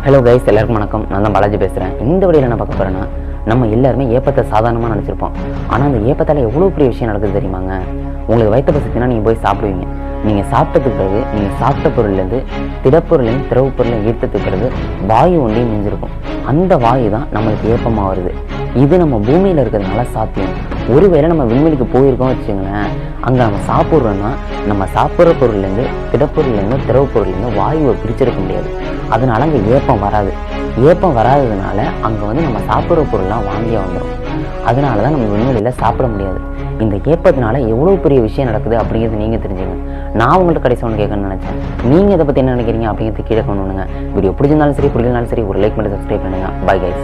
Hello guys, எல்லாருக்கும் வணக்கம். நான் தான் பாலாஜி பேசுகிறேன். இந்த வீடியோவில் என்ன பார்க்க போகிறேன்னா, நம்ம எல்லாருமே ஏப்பத்தை சாதாரணமாக நினச்சிருப்போம். ஆனால் அந்த ஏப்பத்தால் எவ்வளோ பெரிய விஷயம் நடக்குது தெரியுமாங்க? உங்களுக்கு வயிற்று பசிக்குன்னா நீங்கள் போய் சாப்பிடுவீங்க. நீங்கள் சாப்பிட்டதுக்கு பிறகு நீங்கள் சாப்பிட்ட பொருள்லேருந்து திடப்பொருளையும் திரவு பொருளையும் ஈர்த்ததுக்கு பிறகு வாயு ஒன்றையும் மிஞ்சிருக்கும். அந்த வாயு தான் நம்மளுக்கு ஏப்பமாக வருது. இது நம்ம பூமியில் இருக்கிறதுனால சாத்தியம். ஒருவேளை நம்ம விண்வெளிக்கு போயிருக்கோம் வச்சுங்களேன், அங்கே நம்ம சாப்பிட்றோன்னா நம்ம சாப்பிட்ற பொருள்லேருந்து திடப்பொருள்லேருந்து திரவு பொருள்லேருந்து வாயுவை பிரிச்சிருக்க முடியாது. அதனால அங்கே ஏப்பம் வராது. ஏப்பம் வராததுனால அங்கே நம்ம சாப்பிட்ற பொருள்லாம் வாங்கியே வந்துடும். அதனால தான் நம்ம விண்வெளியில் சாப்பிட முடியாது. இந்த ஏப்பத்தினால எவ்வளோ பெரிய விஷயம் நடக்குது அப்படிங்கிறது நீங்கள் தெரிஞ்சுங்க. நான் உங்கள்கிட்ட கடைசி ஒன்று கேட்கணும்னு நினச்சேன். நீங்கள் இதை பற்றி என்ன நினைக்கிறீங்க அப்படிங்கிறது கீழே கொண்டு வந்துங்க. வீடியோ பிடிச்சிருந்தாலும் சரி பிடிக்கலனாலும் சரி ஒரு லைக் பண்ணி சப்ஸ்கிரைப் பண்ணுங்கள். Bye guys.